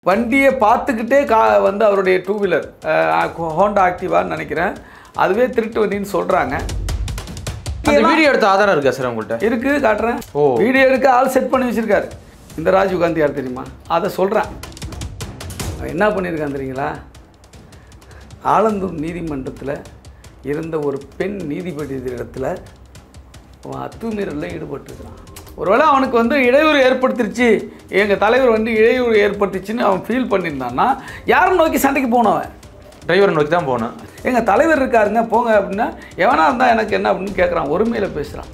வண்டியை பார்த்துக்கிட்டே வந்து அவருடைய டூ வீலர் ஹோண்டா ஆக்டிவான்னு நினைக்கிறேன், அதுவே திருட்டு வண்டின்னு சொல்கிறாங்க. அந்த வீடியோ எடுத்த ஆதாரம் இருக்கா சார் உங்கள்கிட்ட? இருக்குது, காட்டுறேன். வீடியோ எடுக்க ஆள் செட் பண்ணி வச்சுருக்காரு. இந்த ராஜீவ் காந்தி யார் தெரியுமா? அதை சொல்கிறேன். என்ன பண்ணியிருக்கான் தெரியுங்களா? ஆலந்தூர் நீதிமன்றத்தில் இருந்த ஒரு பெண் நீதிபதி இடத்துல அவன் அத்துமீறலில் ஈடுபட்டுருக்கான். ஒருவேளை அவனுக்கு வந்து இடையூறு ஏற்படுத்திருச்சு, எங்கள் தலைவர் வந்து இடையூறு ஏற்படுத்திச்சுன்னு அவன் ஃபீல் பண்ணியிருந்தான்னா யாரை நோக்கி சண்டைக்கு போனவன்? டிரைவரை நோக்கி தான் போனேன். எங்கள் தலைவர் இருக்காருங்க போங்க அப்படின்னா எவனாக இருந்தால் எனக்கு என்ன அப்படின்னு கேட்குறான். ஒருமையில் பேசுகிறான்.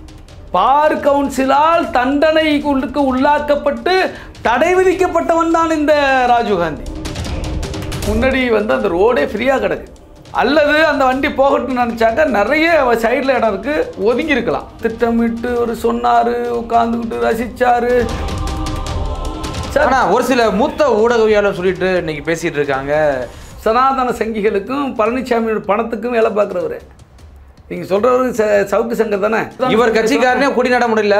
பார் கவுன்சிலால் தண்டனைக்கு உள்ளாக்கப்பட்டு தடை விதிக்கப்பட்டவன் தான் இந்த ராஜீவ்காந்தி. முன்னாடி வந்து அந்த ரோடே ஃப்ரீயாக கிடக்கு. அல்லது அந்த வண்டி போகட்டும்னு நினச்சாக்க நிறைய சைடில் இடம் இருக்குது, ஒதுங்கி இருக்கலாம். திட்டமிட்டு ஒரு சொன்னார், உட்காந்துக்கிட்டு ரசித்தார். ஆனால் ஒரு சில மூத்த ஊடகவியாளர் சொல்லிட்டு இன்னைக்கு பேசிகிட்டு இருக்காங்க, சனாதன சங்கிகளுக்கும் பழனிசாமியோட பணத்துக்கும் வேலை பார்க்குறவர். நீங்கள் சொல்கிறவரு சவுக்கு சங்கர் தானே? இவர் கட்சிக்காரனே கொடி நட முடியல,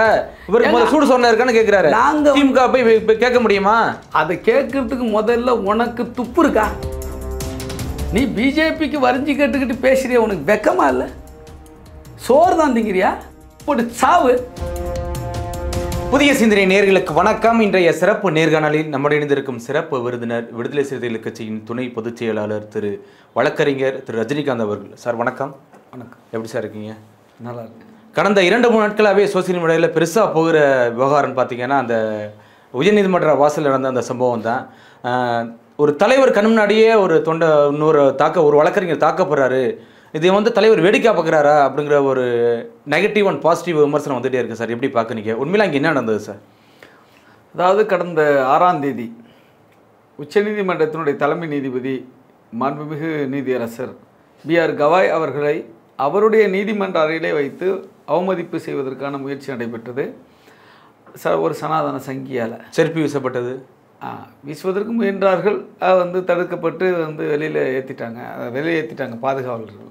இவர் சூடு சொன்ன இருக்கான்னு கேட்குறாரு. நாங்கள் திமுக போய் கேட்க முடியுமா? அதை கேட்கறதுக்கு முதல்ல உனக்கு துப்பு இருக்கா? நீ பிஜேபிக்கு வரைஞ்சி கேட்டுக்கிட்டு பேசுறிய, உனக்கு வெக்கமா இல்லை? சோறு தான் திங்கிறியா? போட்டு சாவு. புதிய சிந்தனை நேயர்களுக்கு வணக்கம். இன்றைய சிறப்பு நேர்காணலில் நம்முடைய இணைந்திருக்கும் சிறப்பு விருந்தினர் விடுதலை சிறுத்தைகள் கட்சியின் துணை பொதுச் செயலாளர் திரு வழக்கறிஞர் திரு ரஜினிகாந்த் அவர்கள். சார் வணக்கம். வணக்கம். எப்படி சார் இருக்கீங்க? நல்லா இருக்கு. கடந்த 2-3 நாட்களாகவே சோசியல் மீடியாவில் பெருசாக போகிற விவகாரம்னு பார்த்தீங்கன்னா அந்த உயர்நீதிமன்ற வாசல் நடந்த அந்த சம்பவம் தான். ஒரு தலைவர் கண் முன்னாடியே ஒரு வழக்கறிஞர் தாக்கப்படுறாரு, இதை வந்து தலைவர் வேடிக்கை பார்க்குறாரா அப்படிங்கிற ஒரு நெகட்டிவ் அண்ட் பாசிட்டிவ் விமர்சனம் வந்துகிட்டே இருக்குது சார். எப்படி பார்க்குறீங்க? உண்மையில அங்கே என்ன நடந்தது சார்? அதாவது கடந்த 6ஆம் தேதி உச்சநீதிமன்றத்தினுடைய தலைமை நீதிபதி மாண்புமிகு நீதியரசர் B.R. கவாய் அவர்களை அவருடைய நீதிமன்ற அறையிலே வைத்து அவமதிப்பு செய்வதற்கான முயற்சி நடைபெற்றது. ஒரு சனாதன சங்கியால் செருப்பி வீசப்பட்டது. வீசுவதற்கு முயன்றார்கள். வந்து தடுக்கப்பட்டு வந்து வெளியில் ஏற்றிட்டாங்க பாதுகாவலர்கள்.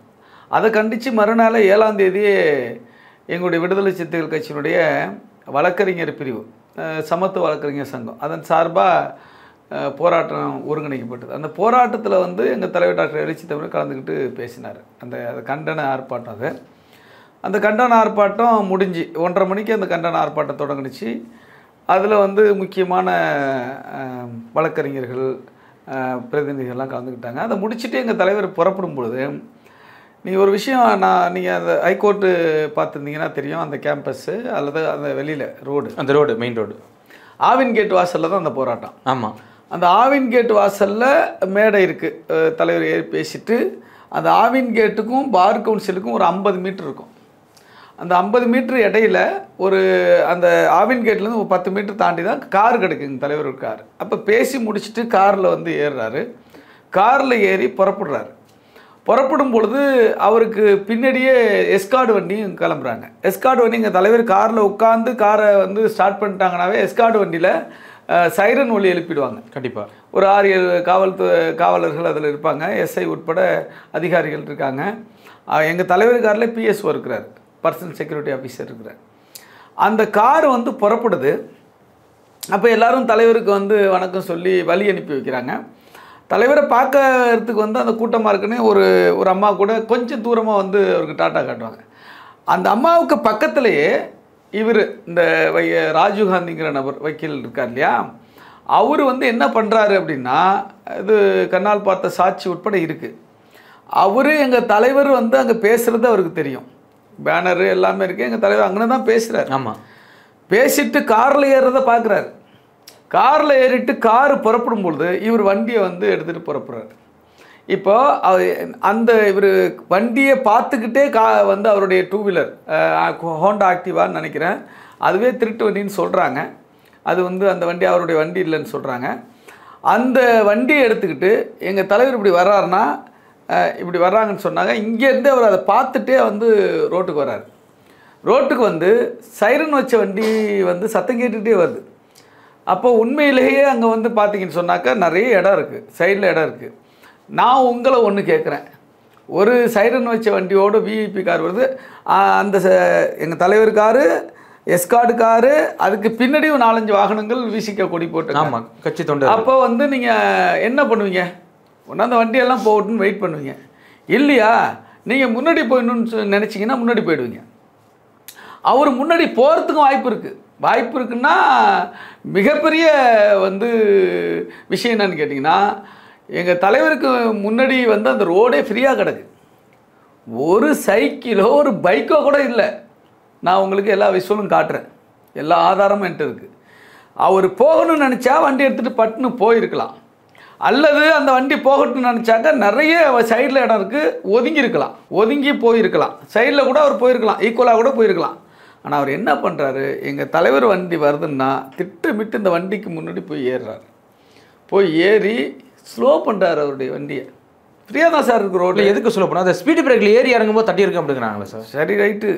அதை கண்டித்து மறுநாள் 7ஆம் தேதியே எங்களுடைய விடுதலை சிறுத்தைகள் கட்சியினுடைய வழக்கறிஞர் பிரிவு, சமத்துவ வழக்கறிஞர் சங்கம், அதன் சார்பாக போராட்டம் ஒருங்கிணைக்கப்பட்டது. அந்த போராட்டத்தில் வந்து எங்கள் தலைவர் டாக்டர் எழுச்சி தமிழ் கலந்துக்கிட்டு பேசினார். அந்த கண்டன ஆர்ப்பாட்டம். அந்த கண்டன ஆர்ப்பாட்டம் முடிஞ்சு 1:30 மணிக்கு அந்த கண்டன ஆர்ப்பாட்டம் தொடங்குச்சு. அதில் வந்து முக்கியமான வழக்கறிஞர்கள் பிரதிநிதிகள்லாம் கலந்துக்கிட்டாங்க. அதை முடிச்சுட்டு எங்கள் தலைவர் புறப்படும் பொழுது நீங்கள் ஒரு விஷயம், நீங்கள் அந்த ஹைகோர்ட்டு பார்த்துருந்தீங்கன்னா தெரியும், அந்த கேம்பஸ்ஸு அல்லது அந்த வெளியில் road, main road, Aavin gate வாசலில் தான் அந்த போராட்டம். ஆமாம். அந்த ஆவின் கேட் வாசலில் மேடை இருக்குது. தலைவர் ஏறி பேசிட்டு அந்த ஆவின் கேட்டுக்கும் பார் கவுன்சிலுக்கும் ஒரு 50 மீட்டர் இருக்கும். அந்த 50 மீட்டர் இடையில அந்த ஆவின் கேட்லேருந்து ஒரு 10 மீட்டர் தாண்டி தான் கார் கிடைக்குங்க, தலைவர் கார். அப்போ பேசி முடிச்சுட்டு காரில் வந்து ஏறுறாரு. காரில் ஏறி புறப்படும் பொழுது அவருக்கு பின்னாடியே எஸ்கார்டு வண்டியும் கிளம்புறாங்க. எஸ்கார்டு வண்டி எங்கள் தலைவர் காரில் உட்காந்து காரை வந்து ஸ்டார்ட் பண்ணிட்டாங்கனாவே எஸ்கார்டு வண்டியில் சைரன் ஒலி எழுப்பிடுவாங்க. கண்டிப்பாக ஒரு 6-7 காவலர்கள் அதில் இருப்பாங்க. SI உட்பட அதிகாரிகள் இருக்காங்க. எங்கள் தலைவர் காரில் PSO இருக்கிறார், பர்சனல் செக்யூரிட்டி ஆஃபீஸர் இருக்கிறார். அந்த கார் வந்து புறப்படுது. அப்போ எல்லோரும் தலைவருக்கு வந்து வணக்கம் சொல்லி வழி அனுப்பி வைக்கிறாங்க. தலைவரை பார்க்கறதுக்கு வந்து அந்த கூட்டமாக இருக்குன்னு ஒரு அம்மா கூட கொஞ்சம் தூரமாக வந்து அவருக்கு டாட்டா காட்டுவாங்க. அந்த அம்மாவுக்கு பக்கத்துலேயே இந்த ராஜீவ்காந்திங்கிற நபர் வக்கீல் இருக்கார் இல்லையா, அவர் வந்து என்ன பண்ணுறாரு அப்படின்னா, இது கண்ணால் பார்த்த சாட்சி உட்பட இருக்குது. அவர் எங்கள் தலைவர் வந்து அங்கே பேசுகிறது அவருக்கு தெரியும், பேனரு எல்லாமே இருக்குது. எங்கள் தலைவர் அங்கே தான் பேசுகிறார். ஆமாம். பேசிட்டு காரில் ஏறுறதை பார்க்குறாரு. காரில் ஏறிட்டு காரு புறப்படும் பொழுது இவர் வண்டியை வந்து எடுத்துகிட்டு புறப்படுறாரு. இப்போ இவர் வண்டியை பார்த்துக்கிட்டே வந்து அவருடைய டூ வீலர் ஹோண்டா ஆக்டிவான்னு நினைக்கிறேன், அதுவே திருட்டு வண்டின்னு சொல்கிறாங்க. அது வந்து அந்த வண்டி அவருடைய வண்டி இல்லைன்னு சொல்கிறாங்க. அந்த வண்டியை எடுத்துக்கிட்டு எங்கள் தலைவர் இப்படி வர்றாங்கன்னு சொன்னாங்க. இங்கேருந்து அவர் அதை பார்த்துட்டே வந்து ரோட்டுக்கு வர்றாரு. ரோட்டுக்கு வந்து சைரன் வச்ச வண்டி வந்து சத்தம் கேட்டுகிட்டே வருது. அப்போ உண்மையிலேயே அங்கே வந்து பார்த்தீங்கன்னு சொன்னாக்கா நிறைய இடம் இருக்குது, சைடில் இடம் இருக்குது. நான் உங்களை ஒன்று கேட்குறேன், ஒரு சைரன் வச்ச வண்டியோட VIP கார் வருது, அந்த எங்கள் தலைவர் காரு எஸ்கார்டு காரு, அதுக்கு பின்னாடி ஒரு 4-5 வாகனங்கள் விசிக கொடி போட்டு. ஆமாம், கட்சி தொண்டர். அப்போ வந்து நீங்கள் என்ன பண்ணுவீங்க? ஒன்றா அந்த வண்டியெல்லாம் போகட்டுன்னு வெயிட் பண்ணுவீங்க. இல்லையா, நீங்கள் முன்னாடி போயிடணும்னு நினச்சிங்கன்னா முன்னாடி போயிடுவீங்க. அவர் முன்னாடி போகிறதுக்கும் வாய்ப்பு இருக்குன்னா மிகப்பெரிய வந்து விஷயம் என்னன்னு கேட்டிங்கன்னா, எங்கள் தலைவருக்கு முன்னாடி வந்து அந்த ரோடே ஃப்ரீயாக கிடக்கு. ஒரு சைக்கிளோ ஒரு பைக்கோ கூட இல்லை. நான் உங்களுக்கு எல்லா விஷயங்களும் காட்டுறேன், எல்லா ஆதாரமும் என்கிட்ட இருக்குது. அவர் போகணும்னு நினச்சா வண்டி எடுத்துகிட்டு பட்டுன்னு போயிருக்கலாம், அல்லது அந்த வண்டி போகட்டும்னு நினச்சாக்கா நிறைய சைடில் இடம் இருக்குது, ஒதுங்கி போயிருக்கலாம், சைடில் கூட அவர் போயிருக்கலாம், ஈக்குவலாக கூட போயிருக்கலாம். ஆனால் அவர் என்ன பண்ணுறாரு, எங்கள் தலைவர் வண்டி வருதுன்னா திட்டமிட்டு இந்த வண்டிக்கு முன்னாடி போய் ஏறுறாரு. போய் ஏறி ஸ்லோ பண்ணுறாரு அவருடைய வண்டியை. ஃப்ரீயாக தான் சார் இருக்குது ரோட்டில். எதுக்கு ஸ்லோ பண்ணால் அந்த ஸ்பீடு பிரேக்கில் ஏறி இறங்கும்போது தட்டி இருக்கு அப்படிங்கிறாங்களா சார்? சரி, ரைட்டு,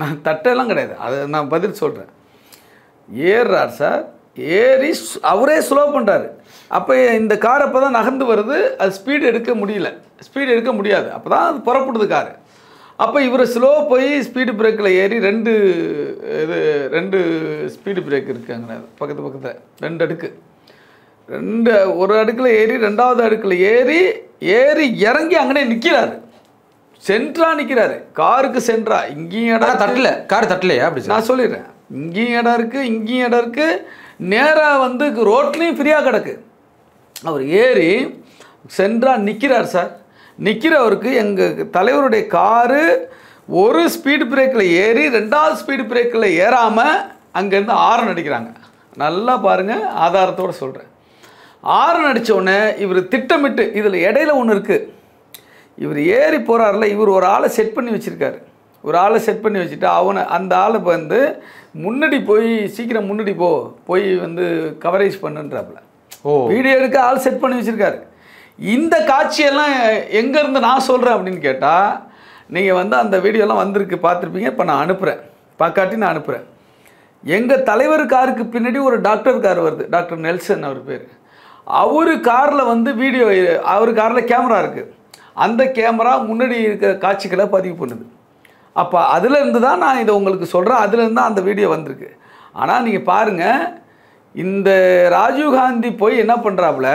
நான் தட்டெல்லாம் கிடையாது, அதை நான் பதில் சொல்கிறேன். ஏறுறார் சார், ஏறி அவரே ஸ்லோ பண்ணுறாரு. அப்போ இந்த கார் அப்போ தான் நகர்ந்து வருது, அது ஸ்பீடு எடுக்க முடியாது, அப்போ தான் அது புறப்படுது காரு. அப்போ இவர் ஸ்லோ போய் ஸ்பீடு பிரேக்கில் ஏறி ரெண்டு ஸ்பீடு பிரேக் இருக்குங்க பக்கத்தில் 2 அடுக்கு, ஒரு அடுக்கில் ஏறி 2வது அடுக்கில் ஏறி இறங்கி அங்கனே நிற்கிறாரு. சென்ட்ராக நிற்கிறாரு, காருக்கு சென்ட்ரா. இங்கேயும் இடம் தட்டல, கார் தட்டலையா? அப்படி நான் சொல்லிடுறேன். இங்கேயும் இடம் இருக்குது, நேராக வந்து ரோட்லேயும் ஃப்ரீயாக கிடக்கு. அவர் ஏறி சென்ட்ராக நிற்கிறார் சார். நிற்கிறவருக்கு எங்கள் தலைவருடைய காரு ஒரு ஸ்பீடு பிரேக்கில் ஏறி 2வது ஸ்பீடு பிரேக்கில் ஏறாமல் அங்கேருந்து ஆரன் அடிக்கிறாங்க. நல்லா பாருங்கள், ஆதாரத்தோடு சொல்கிறேன். ஆரன் அடித்தோடனே இவர் திட்டமிட்டு, இதில் இடையில ஒன்று இருக்குது, இவர் ஏறி போகிறார்ல, இவர் ஒரு ஆளை செட் பண்ணி வச்சுருக்காரு. வச்சுட்டு அந்த ஆளை வந்து முன்னாடி போய் சீக்கிரம் முன்னாடி போய் வந்து கவரேஜ் பண்ணுன்றாப்புல. வீடியோ எடுக்க ஆள் செட் பண்ணி வச்சுருக்காரு. இந்த காட்சியெல்லாம் எங்கேருந்து நான் சொல்கிறேன் அப்படின்னு கேட்டால், நீங்கள் வந்து அந்த வீடியோலாம் வந்திருக்கு, பார்த்துருப்பீங்க. இப்போ நான் அனுப்புகிறேன். எங்கள் தலைவர் காருக்கு பின்னாடி ஒரு டாக்டர் கார் வருது, டாக்டர் நெல்சன் அவர் பேர். அவர் காரில் வந்து வீடியோ, அவர் காரில் கேமரா இருக்குது. அந்த கேமரா முன்னாடி இருக்கிற காட்சிகளை பதிவு பண்ணுது. அப்போ அதுலேருந்து தான் நான் இதை உங்களுக்கு சொல்கிறேன், அதுலேருந்து தான் அந்த வீடியோ வந்திருக்கு. ஆனால் நீங்கள் பாருங்கள், இந்த ராஜீவ்காந்தி போய் என்ன பண்ணுறாப்புல,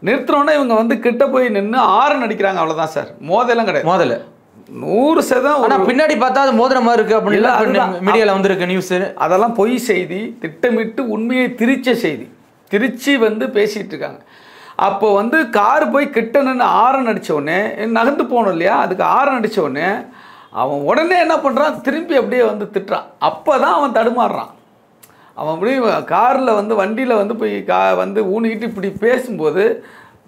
நிறுத்தினோன்னே இவங்க வந்து கிட்ட போய் நின்று ஆரன் அடிக்கிறாங்க, அவ்வளோதான் சார். மோதலாம் கிடையாது, 100%. ஆனால் பின்னாடி பார்த்தா அது மோதிர மாதிரி இருக்குது அப்படின்னு மீடியாவில் வந்திருக்கு நியூஸு. அதெல்லாம் பொய் செய்தி, திட்டமிட்டு உண்மையை திரிச்சு வந்து பேசிகிட்டு இருக்காங்க. அப்போ வந்து கார் போய் கிட்ட நின்று ஆரன் அடித்தோடனே நகர்ந்து போகணும் இல்லையா, அதுக்கு ஆரன் அடித்தோடனே அவன் உடனே என்ன பண்ணுறான், திரும்பி அப்படியே வந்து திட்டுறான். அப்போ தான் அவன் தடுமாறுறான். அவன் அப்படி காரில் வந்து வண்டியில் வந்து போய் வந்து ஊனிக்கிட்டு இப்படி பேசும்போது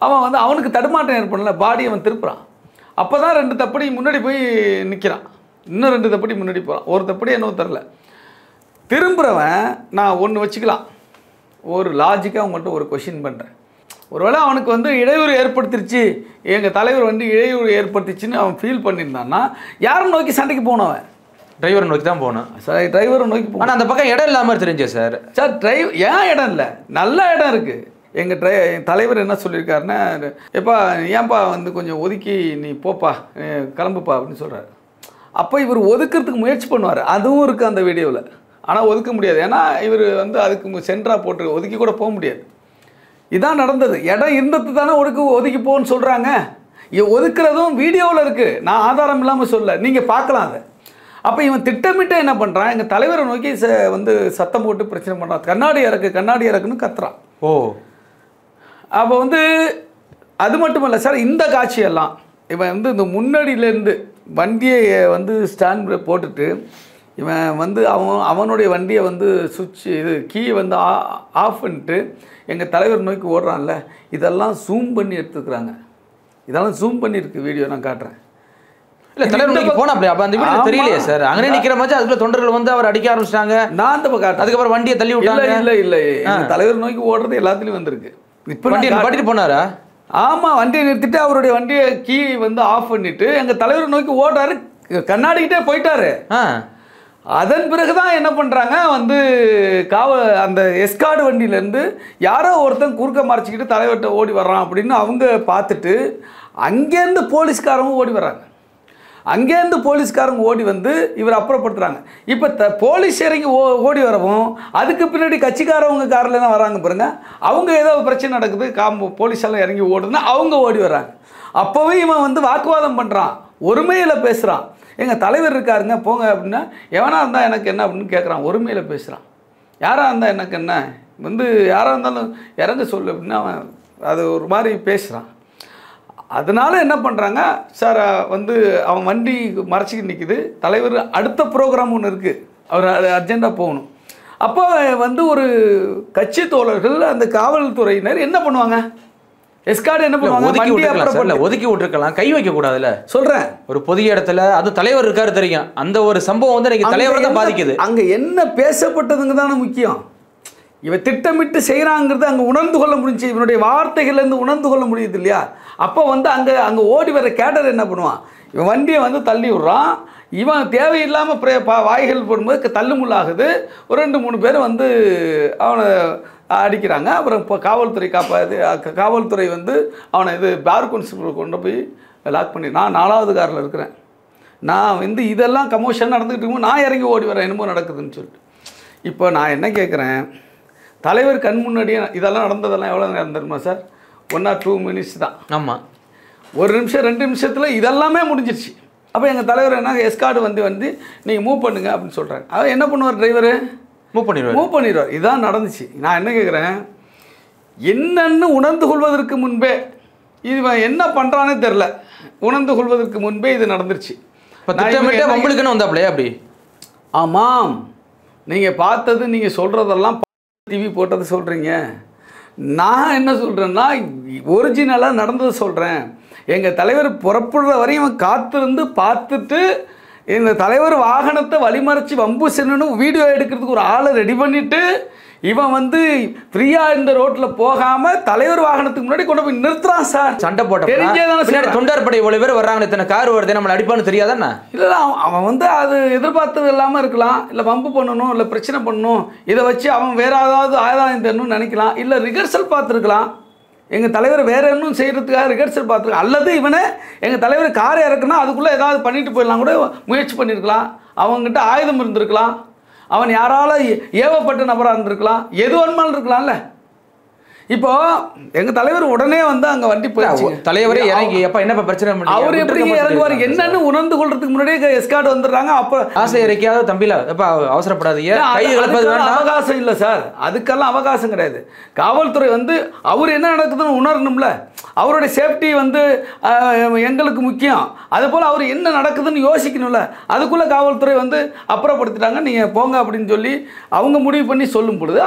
அவன் வந்து அவனுக்கு தடுமாற்றம் ஏற்படல, பாடி அவன் திருப்புறான். அப்போ தான் 2 தப்படி முன்னாடி போய் நிற்கிறான், இன்னும் 2 தப்படி முன்னாடி போகிறான். ஒரு தப்படி என்னவோ தெரில. திரும்புகிறவன் நான் ஒன்று வச்சுக்கலாம், ஒரு லாஜிக்காக அவங்கள்ட்ட ஒரு கொஷின் பண்ணுறேன். ஒருவேளை அவனுக்கு வந்து இடையூறு ஏற்படுத்திருச்சு, எங்கள் தலைவர் வந்து இடையூறு ஏற்படுத்திச்சுன்னு அவன் ஃபீல் பண்ணியிருந்தான்னா யாரை நோக்கி சண்டைக்கு போனவன்? டிரைவரை நோக்கி தான் போகணும் சார், டிரைவரை நோக்கி போகணும். ஆனால் அந்த பக்கம் இடம் இல்லாமல் தெரிஞ்சு சார். ஏன் இடம் இல்லை, நல்ல இடம் இருக்குது. எங்கள் தலைவர் என்ன சொல்லியிருக்காருன்னா, எப்பா ஏன்பா வந்து கொஞ்சம் ஒதுக்கி நீ போப்பா, கிளம்புப்பா அப்படின்னு சொல்கிறாரு. அப்போ இவர் ஒதுக்கிறதுக்கு முயற்சி பண்ணுவார், அதுவும் இருக்குது அந்த வீடியோவில். ஆனால் ஒதுக்க முடியாது, ஏன்னா இவர் வந்து அதுக்கு சென்டராக போட்டு ஒதுக்கி கூட போக முடியாது. இதான் நடந்தது. இடம் இருந்தது தானே ஒதுக்கி போன்னு சொல்கிறாங்க. ஒதுக்குறதும் வீடியோவில் இருக்குது, நான் ஆதாரம் இல்லாமல் சொல்ல, நீங்கள் பார்க்கலாம் அதை. அப்போ இவன் திட்டமிட்டு என்ன பண்ணுறான், எங்கள் தலைவரை நோக்கி வந்து சத்தம் போட்டு பிரச்சனை பண்ணுறான், கண்ணாடி இறக்குன்னு கத்துறான். அப்போ வந்து அது மட்டும் இல்லை சார், இந்த காட்சியெல்லாம் இவன் வந்து இந்த முன்னாடியிலேருந்து வண்டியை வந்து ஸ்டாண்ட் போட்டுட்டு இவன் வந்து அவனுடைய வண்டியை வந்து கீயை வந்து ஆஃப் பண்ணிட்டு எங்கள் தலைவர் நோக்கி ஓடுறான்ல, இதெல்லாம் ஜூம் பண்ணி எடுத்துக்கிறாங்க. இதெல்லாம் ஜூம் பண்ணியிருக்கு வீடியோ, நான் காட்டுறேன். இல்லை, தலைவர் நோக்கி போனா அப்போ அந்த வீடியோ தெரியலையே சார், அங்கே நிற்கிற மாதிரி அதுக்குள்ள தொண்டர்கள் வந்து அவர் அடிக்க ஆரம்பிச்சிட்டாங்க. நான் அந்த பக்கம் அதுக்கப்புறம் வண்டியை தள்ளி விட்டாங்க. இல்லை, தலைவர் நோக்கி ஓடுறது எல்லாத்துலேயும் வந்திருக்கு. இப்போ வண்டியை பாட்டிட்டு போனாரா? ஆமாம், வண்டியை நிறுத்திட்டு அவருடைய வண்டியை கீ வந்து ஆஃப் பண்ணிவிட்டு எங்கள் தலைவர் நோக்கி ஓடுறாரு, கண்ணாடிக்கிட்டே போயிட்டாரு. அதன் பிறகு தான் என்ன பண்ணுறாங்க, வந்து அந்த எஸ்கார்டு வண்டியிலேருந்து யாரோ ஒருத்தன் குறுக்க மறைச்சிக்கிட்டு தலைவர்கிட்ட ஓடி வர்றான் அப்படின்னு அவங்க பார்த்துட்டு அங்கேருந்து போலீஸ்காரவும் ஓடி வர்றாங்க. அங்கேருந்து போலீஸ்காரங்க ஓடி வந்து இவர் அப்புறப்படுத்துகிறாங்க. இப்போ போலீஸ் இறங்கி ஓடி வரவும் அதுக்கு பின்னாடி கட்சிக்காரவங்க காரில் தான் வராங்க பாருங்க. அவங்க ஏதோ பிரச்சனை நடக்குது, போலீஸெல்லாம் இறங்கி ஓடுதுன்னா அவங்க ஓடி வர்றாங்க. அப்போவே இவன் வந்து வாக்குவாதம் பண்ணுறான், ஒருமையில் பேசுகிறான். எங்கள் தலைவர் இருக்காருங்க போங்க அப்படின்னா, எவனாக இருந்தால் எனக்கு என்ன அப்படின்னு கேட்குறான், ஒருமையில் பேசுகிறான். யாராக இருந்தால் எனக்கு என்ன, வந்து யாராக இருந்தாலும் இறங்க சொல்லு அப்படின்னா அவன் அது ஒரு மாதிரி பேசுகிறான். அதனால என்ன பண்ணுறாங்க சார், வந்து அவன் வண்டி மறைச்சிக்கிட்டு நிற்கிது. தலைவர் அடுத்த ப்ரோக்ராம் ஒன்று இருக்குது, அவர் அர்ஜெண்ட்டாக போகணும். அப்போ வந்து ஒரு கட்சி தோழர்கள் அந்த காவல்துறையினர் என்ன பண்ணுவாங்க, எஸ்கார்டு என்ன பண்ணுவாங்க, ஒதுக்கி விட்டுருக்கலாம், கை வைக்க கூடாதுல்ல சொல்கிறேன். ஒரு பொது இடத்துல அது தலைவர் இருக்காரு தெரியும், அந்த ஒரு சம்பவம் வந்து எனக்கு தலைவர் தான் பாதிக்குது. அங்கே என்ன பேசப்பட்டதுங்க தானே முக்கியம். இவன் திட்டமிட்டு செய்கிறாங்கிறது அங்கே உணர்ந்து கொள்ள முடிஞ்சு, இவனுடைய வார்த்தைகள்லேருந்து உணர்ந்து கொள்ள முடியுது இல்லையா. அப்போ வந்து அங்கே ஓடி வர கேடர் என்ன பண்ணுவான், இவன் வண்டியை வந்து தள்ளி விட்றான். இவன் தேவையில்லாமல் வாய்கள் போடும்போது தள்ளுமுள்ளாகுது. ஒரு 2-3 பேர் வந்து அவனை அடிக்கிறாங்க. அப்புறம் இப்போ காவல்துறை வந்து அவனை பார் கான்ஸ்டபிள் கொண்டு போய் லாக் பண்ணி, நான் 4வது காரில் இருக்கிறேன், நான் வந்து இதெல்லாம் கமோஷன் நடந்துக்கிட்டு இருக்கும்போது நான் இறங்கி ஓடி வரேன், என்னமோ நடக்குதுன்னு சொல்லிட்டு. இப்போ நான் என்ன கேட்குறேன், தலைவர் கண் முன்னாடியே இதெல்லாம் நடந்ததெல்லாம் எவ்வளோ நேரம் தெரியுமா சார், 1 or 2 minutes தான். ஆமாம், 1 நிமிஷம் 2 நிமிஷத்தில் இதெல்லாமே முடிஞ்சிருச்சு. அப்போ எங்கள் தலைவர் என்ன, எஸ்கார்டு வந்து நீங்கள் மூவ் பண்ணுங்க அப்படின்னு சொல்கிறாங்க. அவர் என்ன பண்ணுவார், டிரைவரு மூவ் பண்ணிடுவார். இதுதான் நடந்துச்சு. நான் என்ன கேட்குறேன், என்னன்னு உணர்ந்து கொள்வதற்கு முன்பே, இது என்ன பண்ணுறானே தெரில, உணர்ந்து கொள்வதற்கு முன்பே இது நடந்துருச்சு. உங்களுக்குன்னு வந்தாப்லையே அப்படி. ஆமாம், நீங்கள் பார்த்தது, நீங்கள் சொல்கிறதெல்லாம் டிவி போட்டது சொல்கிறீங்க. நான் என்ன சொல்கிறேன்னா, ஒரிஜினலாக நடந்தது சொல்கிறேன். எங்கள் தலைவர் புறப்படுற வரையும் காத்திருந்து பார்த்துட்டு, இந்த தலைவர் வாகனத்தை வழிமறைச்சி வம்பு சென்னு வீடியோ எடுக்கிறதுக்கு ஒரு ஆளை ரெடி பண்ணிவிட்டு, இவன் வந்து ஃப்ரீயாக இந்த ரோட்டில் போகாமல் தலைவர் வாகனத்துக்கு முன்னாடி கொண்டு போய் நிறுத்துறான் சார். சண்டை போட்ட தொண்டர் படை இவ்வளோ பேர் வர்றாங்க, இத்தனை கார் வருது, நம்மளை அடிப்பான்னு தெரியாதானே? இல்லை, அவன் வந்து அது எதிர்பார்த்தது இல்லாமல் இருக்கலாம், இல்லை வம்பு பண்ணணும், இல்லை பிரச்சனை பண்ணணும், இதை வச்சு அவன் வேற ஏதாவது ஆதாயம் தரணும்னு நினைக்கலாம், இல்லை ரிகர்சல் பார்த்துருக்கலாம். எங்கள் தலைவர் வேறு இன்னும் செய்கிறதுக்காக ரிகர்சல் பார்த்துருக்கலாம். அல்லது இவனை எங்கள் தலைவர் காரை இறக்குனா அதுக்குள்ளே ஏதாவது பண்ணிட்டு போயிடலாம் கூட முயற்சி பண்ணியிருக்கலாம். அவங்ககிட்ட ஆயுதம் இருந்திருக்கலாம், அவன் யாரால ஏவப்பட்ட நபராக இருந்திருக்கலாம், எது வேணுமாலும் இருக்கலாம்ல. இப்போ எங்கள் தலைவர் உடனே வந்து அங்கே வண்டி போயிடுச்சு. தலைவரே இறங்கி எப்போ என்ன பிரச்சனை, அவர் எப்படி இறங்குவார் என்னன்னு உணர்ந்து கொள்றதுக்கு முன்னாடியே எஸ்கார்டு வந்துடுறாங்க. அப்போ ஆசை இறக்கியாவது தம்பில எப்போ அவசரப்படாதீங்க, அவகாசம் இல்லை சார், அதுக்கெல்லாம் அவகாசம் கிடையாது. காவல்துறை வந்து அவர் என்ன நடக்குதுன்னு உணரணும்ல, அவருடைய சேஃப்டி வந்து எங்களுக்கு முக்கியம். அதுபோல் அவர் என்ன நடக்குதுன்னு யோசிக்கணும்ல. அதுக்குள்ளே காவல்துறை வந்து அப்புறப்படுத்திட்டாங்க, நீங்கள் போங்க அப்படின்னு சொல்லி அவங்க முடிவு பண்ணி சொல்லும் பொழுது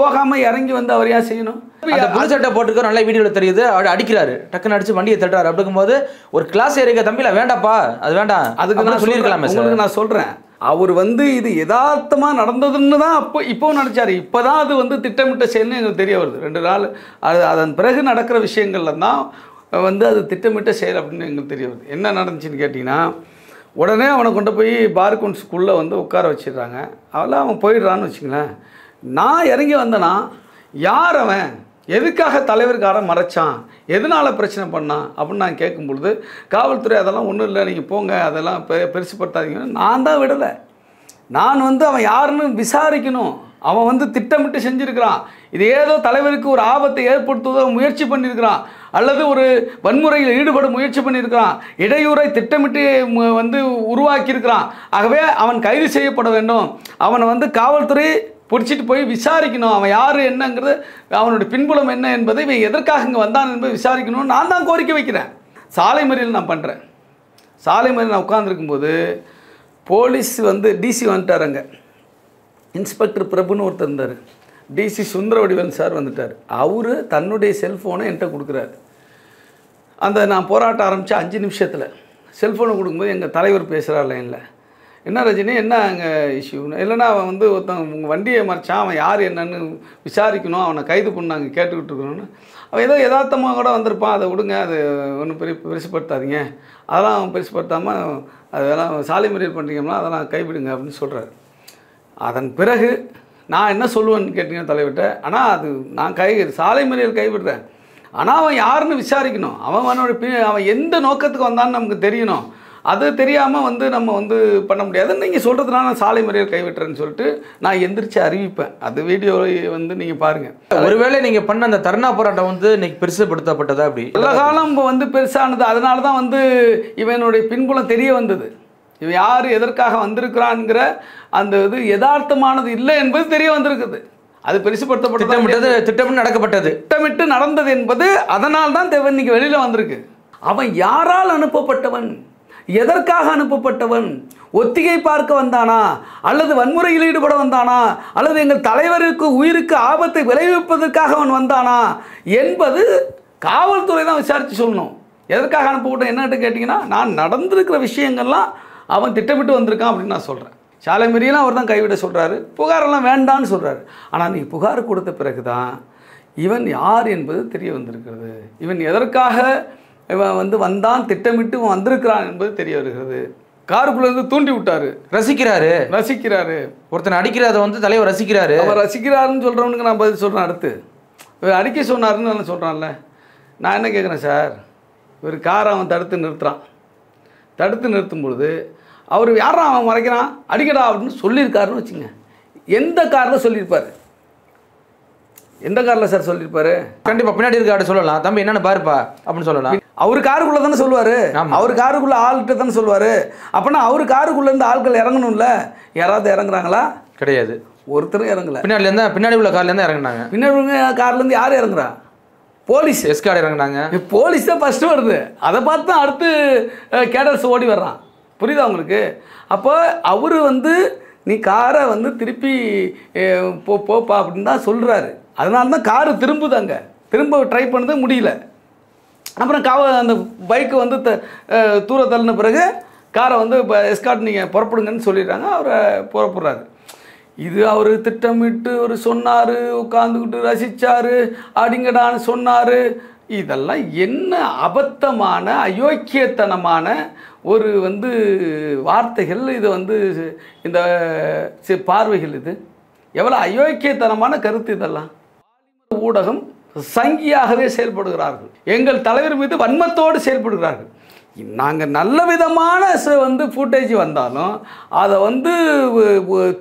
போகாமல் இறங்கி வந்து அவர் ஏன் செய்யணும். அந்த புது சட்டை போட்டுக்க நல்ல வீடியோவில் தெரியுது, அவர் அடிக்கிறாரு, டக்குன்னு அடிச்சு வண்டியை தட்டுறாரு. அப்படிங்கும்போது ஒரு கிளாஸ் ஏறிக்க தம்பில வேண்டாப்பா, அது வேண்டாம், அதுக்கு நான் சொல்லியிருக்கலாமே. உங்களுக்கு நான் சொல்கிறேன், அவர் வந்து இது யதார்த்தமாக நடந்ததுன்னு தான் இப்போ நினச்சார். இப்போ தான் அது வந்து திட்டமிட்ட செயல்னு எங்களுக்கு தெரிய வருது. 2 நாள் அதன் பிறகு நடக்கிற விஷயங்கள்ல தான் வந்து அது திட்டமிட்ட செயல் அப்படின்னு எங்களுக்கு தெரிய வருது. என்ன நடந்துச்சுன்னு கேட்டிங்கன்னா, உடனே அவனை கொண்டு போய் பார் கவுன்சிலுக்குள்ளே வந்து உட்கார வச்சிடுறாங்க. அவன் போயிடுறான்னு வச்சுங்களேன். நான் இறங்கி வந்தேன்னா, யார் அவன், எதுக்காக தலைவருக்காரன் மறைச்சான், எதனால் பிரச்சனை பண்ணான் அப்படின்னு நான் கேட்கும் பொழுது, காவல்துறை அதெல்லாம் ஒன்றும் இல்லை, நீங்கள் போங்க, அதெல்லாம் பெருசுப்படுத்தாதீங்கன்னு நான் தான் விடலை. நான் வந்து அவன் யாருன்னு விசாரிக்கணும். அவன் வந்து திட்டமிட்டு செஞ்சுருக்கிறான், இது ஏதோ தலைவருக்கு ஒரு ஆபத்தை ஏற்படுத்துவதோ முயற்சி பண்ணியிருக்கிறான், அல்லது ஒரு வன்முறையில் ஈடுபட முயற்சி பண்ணியிருக்கிறான், இடையூறை திட்டமிட்டு வந்து உருவாக்கியிருக்கிறான். ஆகவே அவன் கைது செய்யப்பட வேண்டும். அவனை வந்து காவல்துறை பிடிச்சிட்டு போய் விசாரிக்கணும், அவன் யார் என்னங்கிறது, அவனுடைய பின்புலம் என்ன என்பதை, இவன் எதற்காக இங்கே வந்தான் என்பதை விசாரிக்கணும்னு நான் தான் கோரிக்கை வைக்கிறேன். சாலை மறியல் நான் பண்ணுறேன். சாலை மறியல் நான் உட்காந்துருக்கும்போது போலீஸ் வந்து டிசி வந்துட்டார். அங்கே இன்ஸ்பெக்டர் பிரபுன்னு ஒருத்தர் இருந்தார். டிசி சுந்தரவடிவன் சார் வந்துட்டார். அவர் தன்னுடைய செல்ஃபோனை என்கிட்ட கொடுக்குறாரு. அந்த நான் போராட்டம் ஆரம்பித்த 5 நிமிஷத்தில் செல்ஃபோனை கொடுக்கும்போது எங்கள் தலைவர் பேசுகிறார் லைனில், என்ன ரஜினி, என்ன அங்கே இஷ்யூன்னு. இல்லைன்னா அவன் வந்து ஒருத்தன் உங்கள் வண்டியை மறைச்சான், அவன் யார் என்னன்னு விசாரிக்கணும், அவனை கைது பண்ண நாங்கள் கேட்டுக்கிட்டு இருக்கணும்னு. அவன் ஏதோ யதார்த்தமாக கூட வந்திருப்பான், அதை விடுங்க, அது ஒன்றும் பெருசுப்படுத்தாதீங்க, அதெல்லாம் அவன் பெருசுப்படுத்தாமல் அதெல்லாம் சாலை மறியல் பண்ணுறீங்கன்னா அதெல்லாம் கைவிடுங்க அப்படின்னு சொல்கிறாரு. அதன் பிறகு நான் என்ன சொல்லுவேன்னு கேட்டீங்கன்னா தலைவர்கிட்ட, ஆனால் அது நான் சாலை மறியல் கைவிடுறேன், ஆனால் அவன் யாருன்னு விசாரிக்கணும், அவன் எந்த நோக்கத்துக்கு வந்தான்னு நமக்கு தெரியணும், அது தெரியாமல் வந்து நம்ம வந்து பண்ண முடியாது. நீங்கள் சொல்கிறதுனால நான் சாலை மறியல் கைவிட்டுறேன்னு சொல்லிட்டு நான் எந்திரிச்சு அறிவிப்பேன். அது வீடியோவை வந்து நீங்கள் பாருங்கள். ஒருவேளை நீங்கள் பண்ண அந்த தர்ணா போராட்டம் வந்து இன்னைக்கு பெருசுப்படுத்தப்பட்டதா? அப்படி எல்லா காலம் வந்து பெருசானது. அதனால தான் வந்து இவனுடைய பின்புலம் தெரிய வந்தது. இவன் யார், எதற்காக வந்திருக்கிறான்ங்கிற அந்த இது யதார்த்தமானது இல்லை என்பது தெரிய வந்திருக்குது. அது பெருசுப்படுத்தப்பட்டது, திட்டமிட்டு நடக்கப்பட்டது, திட்டமிட்டு நடந்தது என்பது அதனால் தான் இன்னைக்கு வெளியில் வந்திருக்கு. அவன் யாரால் அனுப்பப்பட்டவன், எதற்காக அனுப்பப்பட்டவன், ஒத்திகை பார்க்க வந்தானா, அல்லது வன்முறையில் ஈடுபட வந்தானா, அல்லது எங்கள் தலைவருக்கு உயிருக்கு ஆபத்தை விளைவிப்பதற்காக அவன் வந்தானா என்பது காவல்துறை தான் விசாரித்து சொல்லணும். எதற்காக அனுப்பப்பட்ட என்னட்டு கேட்டிங்கன்னா, நான் நடந்திருக்கிற விஷயங்கள்லாம் அவன் திட்டமிட்டு வந்திருக்கான் அப்படின்னு நான் சொல்கிறேன். சாலை மறியலாம் அவர் தான் கைவிட சொல்கிறாரு, புகாரெல்லாம் வேண்டான்னு சொல்கிறாரு. ஆனால் நீ புகார் கொடுத்த பிறகு தான் இவன் யார் என்பது தெரிய வந்திருக்கிறது. இவன் எதற்காக இவன் வந்து வந்தான், திட்டமிட்டு வந்திருக்கிறான் என்பது தெரிய வருகிறது. காருக்குள்ளேருந்து தூண்டி விட்டார். ரசிக்கிறாரு. ஒருத்தனை அடிக்கிறத வந்து தலைவர் ரசிக்கிறாரு. அவர் ரசிக்கிறாருன்னு சொல்கிறவனுக்கு நான் பதில் சொல்கிறேன். அடுத்து இவர் அடிக்க சொன்னாருன்னு நான் சொல்கிறான்ல, நான் என்ன கேட்குறேன் சார், இவர் காரை அவன் தடுத்து நிறுத்துகிறான். தடுத்து நிறுத்தும் பொழுது அவர் யாரா அவன் மறைக்கிறான், அடிக்கடா அப்படின்னு சொல்லியிருக்காருன்னு வச்சுங்க. எந்த காரில் சொல்லியிருப்பார்? எந்த காரில் சார் சொல்லியிருப்பாரு? கண்டிப்பாக பின்னாடி இருக்க சொல்லலாம், தம்பி என்னென்னு பாருப்பா அப்படின்னு சொல்லலாம். அவர் காருக்குள்ளே தானே சொல்லுவார். அவர் காருக்குள்ளே ஆள்கிட்ட தானே சொல்லுவார். அப்படின்னா அவர் காருக்குள்ளேருந்து ஆட்கள் இறங்கணும்ல. யாராவது இறங்குறாங்களா? கிடையாது, ஒருத்தரும் இறங்கல. பின்னாடி உள்ள கார்லேருந்து இறங்குனாங்க. பின்னாடி உள்ள கார்லேருந்து யார் இறங்குறா? போலீஸ் எஸ்கார்டு இறங்குனாங்க. போலீஸ் தான் ஃபஸ்ட்டு வருது. அதை பார்த்து தான் அடுத்து கேடர்ஸ் ஓடி வர்றான். புரியுதா உங்களுக்கு? அப்போ அவர் வந்து நீ காரை வந்து திருப்பி போப்பா அப்படின்னு தான் சொல்கிறாரு. அதனால தான் காரு திரும்புதாங்க. திரும்ப ட்ரை பண்ணது முடியல. அப்புறம் அந்த பைக்கு வந்து தூர தள்ளின பிறகு காரை வந்து இப்போ எஸ்கார்ட் நீங்கள் புறப்படுங்கன்னு சொல்லிடுறாங்க. அவரை புறப்படுறாரு. இது அவர் திட்டமிட்டு ஒரு சொன்னார், உட்காந்துக்கிட்டு ரசித்தார், அடிங்கடான்னு சொன்னார். இதெல்லாம் என்ன அபத்தமான அயோக்கியத்தனமான ஒரு வந்து வார்த்தைகள். இது வந்து இந்த பார்வைகள், இது எவ்வளோ அயோக்கியத்தனமான கருத்து. இதெல்லாம் ஊடகம் சங்கியாகவே செயல்படுகிறார்கள். எங்கள் தலைவர் மீது வன்மத்தோடு செயல்படுகிறார்கள். நாங்கள் நல்ல விதமான வந்து ஃபுட்டேஜ் வந்தாலும் அதை வந்து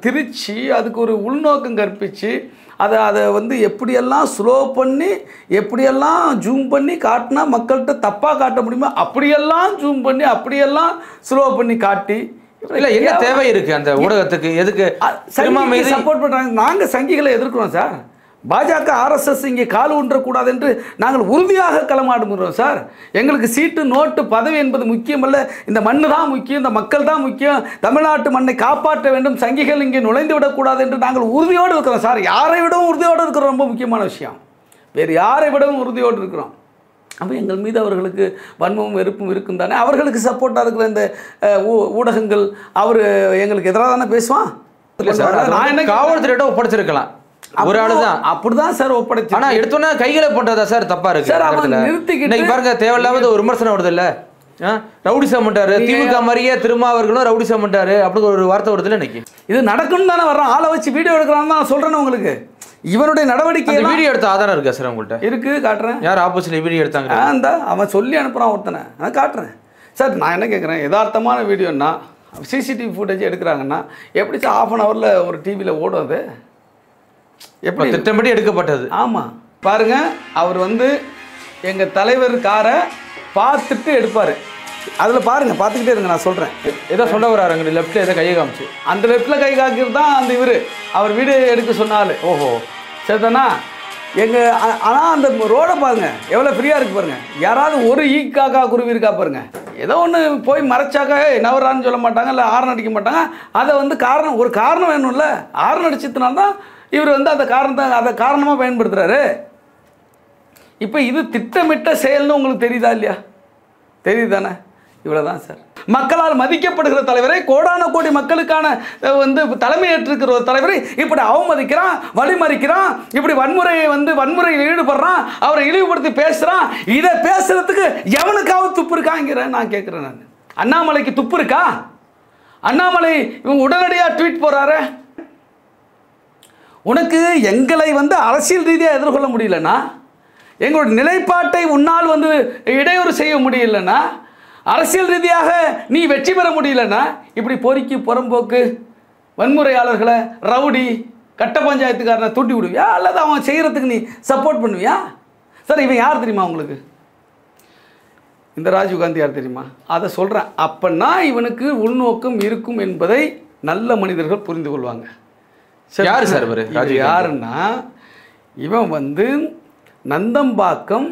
திரிச்சு அதுக்கு ஒரு உள்நோக்கம் கற்பித்து அதை வந்து எப்படியெல்லாம் ஸ்லோ பண்ணி எப்படியெல்லாம் ஜூம் பண்ணி காட்டினா மக்கள்கிட்ட தப்பாக காட்ட முடியுமோ அப்படியெல்லாம் ஜூம் பண்ணி அப்படியெல்லாம் ஸ்லோ பண்ணி காட்டி, இல்லை என்ன தேவை இருக்குது அந்த ஊடகத்துக்கு? எதுக்கு சப்போர்ட் பண்ணுறாங்க? நாங்கள் சங்கிகளை எதிர்க்கிறோம் சார். பாஜக RSS இங்கே கால் ஊன்றக்கூடாது என்று நாங்கள் உறுதியாக களமாடுகிறோம் சார். எங்களுக்கு சீட்டு நோட்டு பதவி என்பது முக்கியமல்ல. இந்த மண்ணு தான் முக்கியம், இந்த மக்கள் தான் முக்கியம். தமிழ்நாட்டு மண்ணை காப்பாற்ற வேண்டும், சங்கிகள் இங்கே நுழைந்து விடக்கூடாது என்று நாங்கள் உறுதியோடு இருக்கிறோம் சார். யாரை விடவும் உறுதியோடு இருக்கிறோம். ரொம்ப முக்கியமான விஷயம். வேறு யாரை விடவும் உறுதியோடு இருக்கிறோம். அப்போ எங்கள் மீது அவர்களுக்கு வன்மமும் வெறுப்பும் இருக்கும் தானே. அவர்களுக்கு சப்போர்ட்டாக இருக்கிற இந்த ஊடகங்கள் அவர் எங்களுக்கு எதிராக தானே பேசுவான். நான் என்ன காவல்துறையிட்ட ஒப்படைச்சிருக்கலாம். ஒரு ஆளு தான் அப்படிதான் சார் ஒப்படைச்சு. ஆனா எடுத்தோன்னா கைகளை போட்டதா சார் தப்பா இருக்கு சார். அவன் நிறுத்திக்கிட்டு பாருங்க, தேவையில்லாத ஒரு விமர்சனம் வருது இல்ல. ரவுடிசம் பண்ணிட்டாரு, திமுக மாதிரியே திருமாவர்களும் ரவுடிசம் பண்ணிட்டாரு அப்படி ஒரு வார்த்தை வருது இல்லை இன்னைக்கு. இது நடக்கணும் தானே வர்றான். ஆளை வச்சு வீடியோ எடுக்கிறான்னு தான் சொல்றேன் உங்களுக்கு. இவனுடைய நடவடிக்கை வீடியோ எடுத்த ஆதாரம் இருக்கா சார் உங்கள்கிட்ட? இருக்கு, காட்டுறேன். யார் ஆப்போசிட்ல வீடியோ எடுத்தாங்க? அந்த அவன் சொல்லி அனுப்புறான் ஒருத்தனை, நான் காட்டுறேன் சார். நான் என்ன கேட்குறேன், யதார்த்தமான வீடியோன்னா சிசிடிவி ஃபுட்டேஜ் எடுக்கிறாங்கன்னா எப்படி சார் 1/2 hourல ஒரு டிவியில் ஓடும்? அது எப்படி திட்டமிட்டு எடுக்கப்பட்டது? ஆமாம் பாருங்க, அவர் வந்து எங்கள் தலைவர் காரை பார்த்துட்டு எடுப்பார். அதில் பாருங்க, பார்த்துக்கிட்டே இருங்க, நான் சொல்கிறேன். ஏதோ சொல்ல வர்றாரு அங்கே லெஃப்ட்டில் ஏதோ கையை காமிச்சு. அந்த லெஃப்ட்டில் கை காக்கிறது தான் அந்த அவர் வீடியோ எடுக்க சொன்னாலும். ஓஹோ சரிதானா? ஆனால் அந்த ரோடை பாருங்க எவ்வளோ ஃப்ரீயாக இருக்குது பாருங்க. யாராவது ஒரு ஈக்காக்கா குருவி இருக்கா பாருங்க. ஏதோ ஒன்று போய் மறைச்சாக்கா நவரான்னு சொல்ல மாட்டாங்க, இல்லை ஆரன் அடிக்க மாட்டாங்க. அதை வந்து ஒரு காரணம் வேணும்ல. ஆரன் அடிச்சதுனால்தான் இவர் வந்து அந்த காரணமாக பயன்படுத்துகிறாரு. இப்போ இது திட்டமிட்ட செயல்னு உங்களுக்கு தெரியுதா இல்லையா? தெரியுது தானே? இவ்வளோதான் சார். மக்களால் மதிக்கப்படுகிற தலைவரை, கோடான கோடி மக்களுக்கான வந்து தலைமையேற்றிருக்கிற ஒரு தலைவரை இப்படி அவமதிக்கிறான், வழிமறிக்கிறான், இப்படி வன்முறையில் ஈடுபடுறான், அவரை இழிவுபடுத்தி பேசுகிறான். இதை பேசுறதுக்கு எவனுக்காவது துப்பு இருக்காங்கிற நான் கேட்குறேன். நான் அண்ணாமலைக்கு துப்பு இருக்கா? அண்ணாமலை இவங்க உடனடியாக ட்வீட் போகிறாரு. உனக்கு எங்களை வந்து அரசியல் ரீதியாக எதிர்கொள்ள முடியலன்னா, எங்களோட நிலைப்பாட்டை உன்னால் வந்து இடையூறு செய்ய முடியலன்னா, அரசியல் ரீதியாக நீ வெற்றி பெற முடியலன்னா இப்படி பொறுக்கி புறம்போக்கு வன்முறையாளர்களை ரவுடி கட்ட பஞ்சாயத்துக்காரனை தூண்டி விடுவியா அல்லது அவன் செய்கிறதுக்கு நீ சப்போர்ட் பண்ணுவியா? சார் இவன் யார் தெரியுமா உங்களுக்கு? இந்த ராஜீவ்காந்தி யார் தெரியுமா? அதை சொல்கிறேன். அப்பன்னா இவனுக்கு உள்நோக்கம் இருக்கும் என்பதை நல்ல மனிதர்கள் புரிந்து கொள்வாங்க. யார் சார் இவர்? யாருன்னா இவன் வந்து நந்தம்பாக்கம்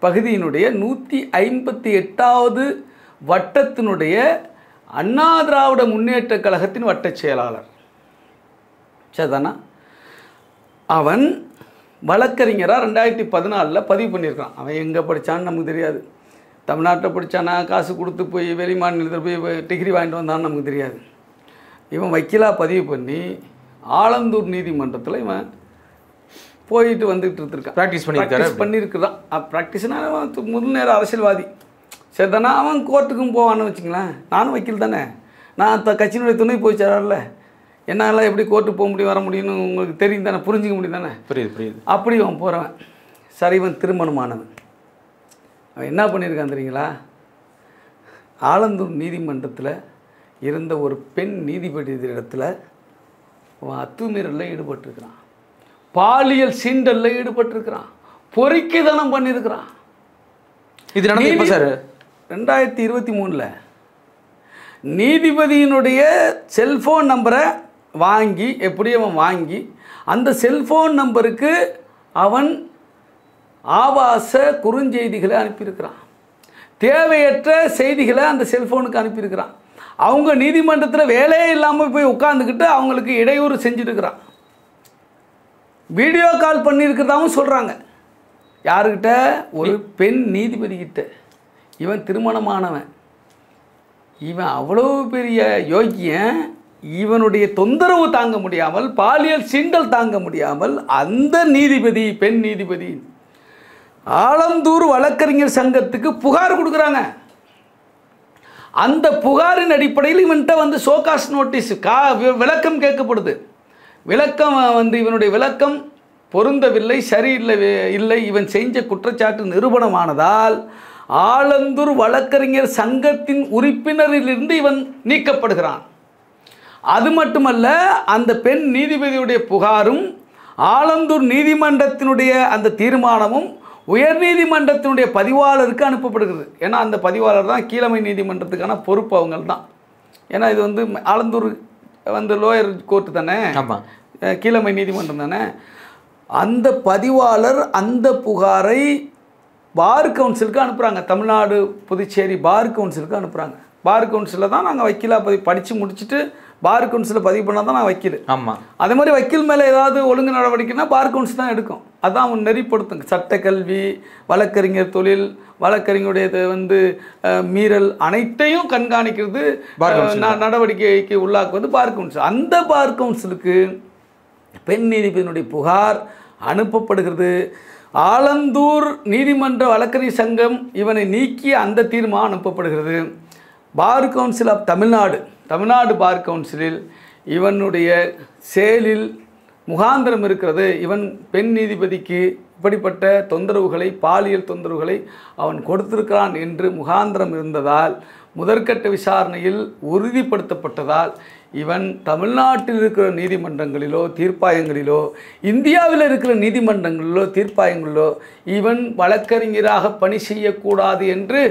பகுதியினுடைய 158வது வட்டத்தினுடைய அண்ணா திராவிட முன்னேற்ற கழகத்தின் வட்டச் செயலாளர். சரிதானா? அவன் வழக்கறிஞராக 2014 பதிவு பண்ணியிருக்கான். அவன் எங்கே படித்தான்னு நமக்கு தெரியாது. தமிழ்நாட்டில் படித்தானா, காசு கொடுத்து போய் வெளி மாநிலத்தில் போய் டிகிரி வாங்கிட்டு வந்தான்னு நமக்கு தெரியாது. இவன் வக்கீலாக பதிவு பண்ணி ஆலந்தூர் நீதிமன்றத்தில் இவன் போயிட்டு வந்துட்டு இருந்திருக்கான். ப்ராக்டிஸ் பண்ணியிருக்கிறான். ப்ராக்டிஸ்னா அவன் முதல் நேர அரசியல்வாதி. சரி தானே? அவன் கோர்ட்டுக்கும் போவான்னு வச்சுங்களேன். நானும் வக்கீல் தானே, நான் கட்சியினுடைய துணை போய் சேரல, என்னால் எப்படி கோர்ட்டுக்கு போக முடியும் வர முடியும்னு உங்களுக்கு தெரியும் தானே, புரிஞ்சிக்க முடியும் தானே? புரியுது. அப்படி அவன் போகிறவன். சரி, இவன் திருமணமானவன். அவன் என்ன பண்ணியிருக்கான் தெரியுங்களா? ஆலந்தூர் நீதிமன்றத்தில் இருந்த ஒரு பெண் நீதிபதி இடத்துல அவன் அத்துமீறலில் ஈடுபட்டிருக்கிறான், பாலியல் சீண்டலில் ஈடுபட்டிருக்கிறான், பொறிக்கைதனம் பண்ணியிருக்கிறான். இது நடந்து சார் 2023 நீதிபதியினுடைய செல்ஃபோன் நம்பரை வாங்கி அவன் வாங்கி அந்த செல்ஃபோன் நம்பருக்கு அவன் ஆபாச குறுஞ்செய்திகளை அனுப்பியிருக்கிறான். தேவையற்ற செய்திகளை அந்த செல்ஃபோனுக்கு அனுப்பியிருக்கிறான். அவங்க நீதிமன்றத்தில் வேலையே இல்லாமல் போய் உட்காந்துக்கிட்டு அவங்களுக்கு இடையூறு செஞ்சுருக்கிறான். வீடியோ கால் பண்ணியிருக்கிறதாவும் சொல்கிறாங்க. யாருக்கிட்ட? ஒரு பெண் நீதிபதிக்கிட்ட. இவன் திருமணமானவன். இவன் அவ்வளோ பெரிய யோக்கியன். இவனுடைய தொந்தரவு தாங்க முடியாமல், பாலியல் சீண்டல் தாங்க முடியாமல் அந்த நீதிபதி, பெண் நீதிபதி, ஆலந்தூர் வழக்கறிஞர் சங்கத்துக்கு புகார் கொடுக்குறாங்க. அந்த புகாரின் அடிப்படையில் இவன்கிட்ட வந்து சோகாஸ் நோட்டீஸ் விளக்கம் கேட்கப்படுது. விளக்கம் வந்து இவனுடைய விளக்கம் பொருந்தவில்லை, சரியில்லை. இவன் செஞ்ச குற்றச்சாட்டு நிரூபணமானதால் ஆலந்தூர் வழக்கறிஞர் சங்கத்தின் உறுப்பினரிலிருந்து இவன் நீக்கப்படுகிறான். அது மட்டுமல்ல, அந்த பெண் நீதிபதியுடைய புகாரும் ஆலந்தூர் நீதிமன்றத்தினுடைய அந்த தீர்மானமும் உயர்நீதிமன்றத்தினுடைய பதிவாளருக்கு அனுப்பப்படுகிறது. ஏன்னா அந்த பதிவாளர் தான் கீழமை நீதிமன்றத்துக்கான பொறுப்பு, அவங்க தான். ஏன்னா இது வந்து ஆலந்தூர் வந்து லோயர் கோர்ட்டு தானே, கீழமை நீதிமன்றம் தானே. அந்த பதிவாளர் அந்த புகாரை பார் கவுன்சிலுக்கு அனுப்புகிறாங்க. தமிழ்நாடு புதுச்சேரி பார் கவுன்சிலுக்கு அனுப்புகிறாங்க. பார் கவுன்சிலில் தான் நாங்கள் வக்கீலாக படித்து முடிச்சுட்டு பார் கவுன்சிலில் பதிவு பண்ணால் தான் நான் வக்கீல். ஆமாம். அதே மாதிரி வக்கீல் மேலே ஏதாவது ஒழுங்கு நடவடிக்கைன்னா பார் கவுன்சில் தான் எடுக்கும். அதுதான் அவன் நெறிப்படுத்துங்க. சட்டக்கல்வி, வழக்கறிஞர் தொழில், வழக்கறிஞருடைய வந்து மீறல் அனைத்தையும் கண்காணிக்கிறது, நடவடிக்கைக்கு உள்ளாக்குவது பார் கவுன்சில். அந்த பார் கவுன்சிலுக்கு பெண் நீதிபதியினுடைய புகார் அனுப்பப்படுகிறது. ஆலந்தூர் நீதிமன்ற வழக்கறிஞர் சங்கம் இவனை நீக்கி அந்த தீர்மானம் அனுப்பப்படுகிறது. பார் கவுன்சில் ஆஃப் தமிழ்நாடு பார் கவுன்சிலில் இவனுடைய செயலில் முகாந்திரம் இருக்கிறது. இவன் பெண் நீதிபதிக்கு இப்படிப்பட்ட தொந்தரவுகளை, பாலியல் தொந்தரவுகளை அவன் கொடுத்திருக்கிறான் என்று முகாந்திரம் இருந்ததால், முதற்கட்ட விசாரணையில் உறுதிப்படுத்தப்பட்டதால் இவன் தமிழ்நாட்டில் இருக்கிற நீதிமன்றங்களிலோ தீர்ப்பாயங்களிலோ, இந்தியாவில் இருக்கிற நீதிமன்றங்களிலோ தீர்ப்பாயங்களிலோ இவன் வழக்கறிஞராக பணி செய்யக்கூடாது என்று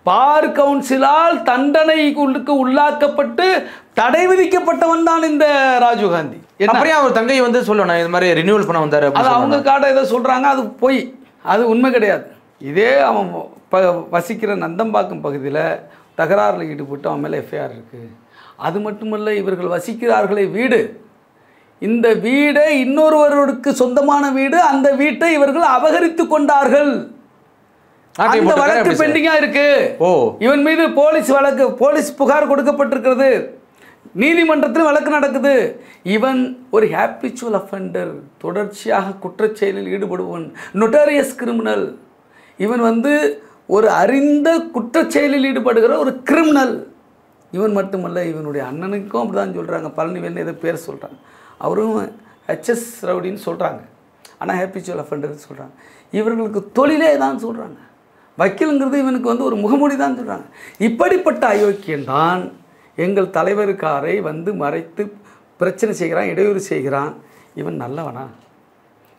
பார் கவுன்சிலால் தண்டனைக்கு உள்ளாக்கப்பட்டு தடை விதிக்கப்பட்டவன் தான் இந்த ராஜீவ்காந்தி. அப்படியே அவர் தங்கை வந்து சொல்லணும், இது மாதிரி ரினியூவல் பண்ண வந்தார். அது அவங்க காட்ட ஏதோ சொல்கிறாங்க, அது பொய், அது உண்மை கிடையாது. இதே அவன் வசிக்கிற நந்தம்பாக்கம் பகுதியில் தகராறில் ஈடுபட்டு அவன் மேலே எஃப்ஐஆர் இருக்குது. அது மட்டுமல்ல, இவர்கள் வசிக்கிறார்களே வீடு, இந்த வீடை இன்னொருவருக்கு சொந்தமான வீடு, அந்த வீட்டை இவர்கள் அபகரித்து கொண்டார்கள். அந்த வழக்கு பெண்டிங்கா இருக்கு. இவன் மீது போலீஸ் புகார் கொடுக்கப்பட்டிருக்கிறது. நீதிமன்றத்தில் வழக்கு நடக்குது. இவன் ஒரு ஹேபிச்சுவல் அஃபெண்டர், தொடர்ச்சியாக குற்றச்செயலில் ஈடுபடுவன், நொட்டோரியஸ் கிரிமினல். இவன் வந்து ஒரு அறிந்த குற்றச்செயலில் ஈடுபடுகிற ஒரு கிரிமினல். இவன் மட்டுமல்ல, இவனுடைய அண்ணனுக்கும் அப்படி தான் சொல்கிறாங்க. பழனிவேல்னு ஏதோ பேர் சொல்கிறாங்க. அவரும் ஹெச்எஸ் ரவுடின்னு சொல்கிறாங்க, ஆனால் ஹேபிச்சுவல் அஃபெண்டர்னு சொல்கிறாங்க. இவர்களுக்கு தொழிலே தான் சொல்கிறாங்க. வக்கீலுங்கிறது இவனுக்கு வந்து ஒரு முகமூடி தான் சொல்கிறாங்க. இப்படிப்பட்ட அயோக்கியன்தான் எங்கள் தலைவருக்காரை வந்து மறைத்து பிரச்சனை செய்கிறான், இடையூறு செய்கிறான். இவன் நல்லவனா?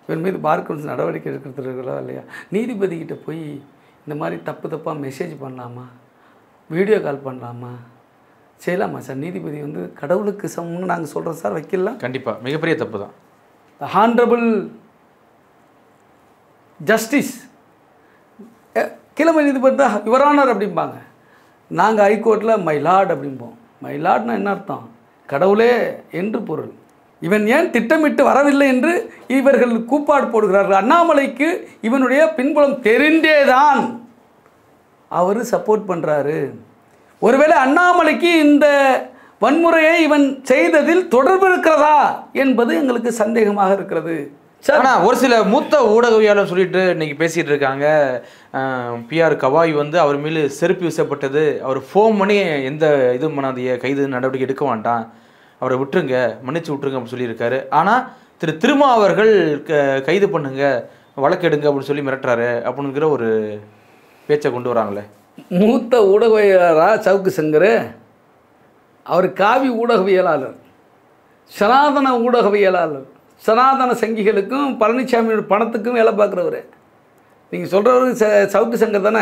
இவன் மீது பார் கவுன்சில் நடவடிக்கை எடுக்கிறதுங்களா இல்லையா? நீதிபதிக்கிட்ட போய் இந்த மாதிரி தப்பாக மெசேஜ் பண்ணலாமா, வீடியோ கால் பண்ணலாமா, செய்யலாமா சார்? நீதிபதி வந்து கடவுளுக்கு சமம்னு நாங்கள் சொல்கிறோம் சார், வைக்கலாம். கண்டிப்பாக மிகப்பெரிய தப்பு தான். ஹானரபிள் ஜஸ்டிஸ் கிழமை நீதிபதி தான் யுவரானர் அப்படிம்பாங்க. நாங்கள் ஹைகோர்ட்டில் மை லார்ட் அப்படிம்போம். மை லார்ட்னா என்ன அர்த்தம்? கடவுளே என்று பொருள். இவன் ஏன் திட்டமிட்டு வரவில்லை என்று இவர்கள் கூப்பாடு போடுகிறார்கள். அண்ணாமலைக்கு இவனுடைய பின்புலம் தெரிந்தேதான் அவர் சப்போர்ட் பண்ணுறாரு. ஒருவேளை அண்ணாமலைக்கு இந்த வன்முறையை இவன் செய்ததில் தொடர்பு இருக்கிறதா என்பது எங்களுக்கு சந்தேகமாக இருக்கிறது. ஆனால் ஒரு சில மூத்த ஊடகவியாளர் சொல்லிட்டு இன்னைக்கு பேசிகிட்டு இருக்காங்க, பிஆர் கவாய் வந்து அவர் மேலே செருப்பு வீசப்பட்டது, அவர் ஃபோன் பண்ணி எந்த இது பண்ணாதைய கைது நடவடிக்கை எடுக்க மாட்டான், அவரை விட்டுருங்க, மன்னிச்சு விட்டுருங்க அப்படின்னு சொல்லியிருக்காரு. ஆனால் திருமா அவர்கள் கைது பண்ணுங்க, வழக்கெடுங்க அப்படின்னு சொல்லி மிரட்டுறாரு அப்படிங்கிற ஒரு பேச்சை கொண்டு வராங்களே. மூத்த ஊடகவியலாளரா சவுக்கு சங்கர்? அவர் காவி ஊடகவியலாளர், சனாதன ஊடகவியலாளர், சனாதன சங்கிகளுக்கும் பழனிசாமியோட பணத்துக்கும் வேலை பார்க்குறவர். நீங்கள் சொல்கிறவர் சவுக்கு சங்கர் தானே?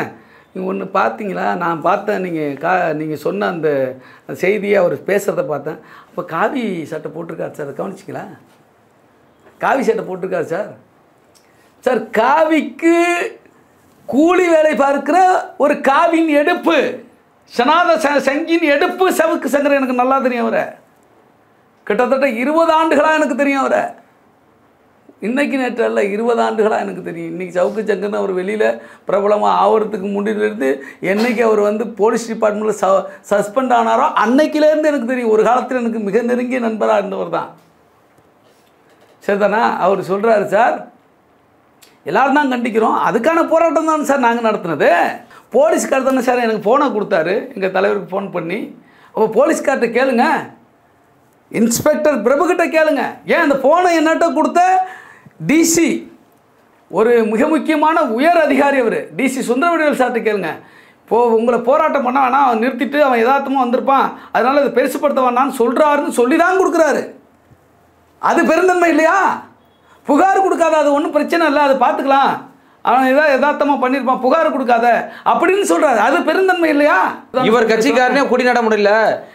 நீங்கள் ஒன்று பார்த்தீங்களா? நான் பார்த்தேன், நீங்கள் சொன்ன அந்த செய்தியை அவர் பேசுகிறத பார்த்தேன். அப்போ காவி சட்டை போட்டிருக்காரு சார், கவனிச்சிங்களா? காவி சட்டை போட்டிருக்காரு சார். சார், காவிக்கு கூலி வேலை பார்க்கிற ஒரு காவின் எடுப்பு, சனாதன சங்கின் எடுப்பு சவுக்கு சங்கர். எனக்கு நல்லா தெரியும் அவரை, கிட்டத்தட்ட 20 ஆண்டுகளாக எனக்கு தெரியும் அவரை. இன்றைக்கி நேற்று அல்ல, 20 ஆண்டுகளாக எனக்கு தெரியும். இன்றைக்கி சவுக்கு சங்கர்னு அவர் வெளியில் பிரபலமாக ஆகிறதுக்கு முன்னிலிருந்து என்றைக்கு அவர் வந்து போலீஸ் டிபார்ட்மெண்ட்டில் சஸ்பெண்ட் ஆனாரோ அன்னைக்கிலேருந்து எனக்கு தெரியும். ஒரு காலத்தில் எனக்கு மிக நெருங்கிய நண்பராக இருந்தவர் தான். சரிதானா? அவர் சொல்கிறாரு, சார் எல்லோரும் தான் கண்டிக்கிறோம், அதுக்கான போராட்டம் தான் சார் நாங்கள் நடத்துனது. போலீஸ்கார் தானே சார் எனக்கு ஃபோனை கொடுத்தாரு, எங்கள் தலைவருக்கு ஃபோன் பண்ணி. அப்போ போலீஸ்கார்ட்ட கேளுங்க, இன்ஸ்பெக்டர் பிரபுக்கிட்ட கேளுங்க. ஏன் அந்த ஃபோனை என்னட்ட கொடுத்த டிசி, ஒரு மிக முக்கியமான உயர் அதிகாரி அவர், டிசி சுந்தரவடிவேல் சார்ட்ட கேளுங்க. உங்களை போராட்டம் பண்ண வேணாம், அவன் நிறுத்திட்டு அவன் யதார்த்தமாக வந்திருப்பான், அதனால் அதை பெருசுப்படுத்த வேணான்னு சொல்கிறாருன்னு சொல்லி தான் கொடுக்குறாரு. அது பெருந்தன்மை இல்லையா? புகார் கொடுக்காத, அது ஒன்றும் பிரச்சனை இல்லை, அதை பார்த்துக்கலாம், அவன் ஏதாவது யதார்த்தமாக பண்ணியிருப்பான், புகார் கொடுக்காத அப்படின்னு சொல்கிறாரு. அது பெருந்தன்மை இல்லையா? இவர் கட்சிக்காரனே கொடி நட முடியல,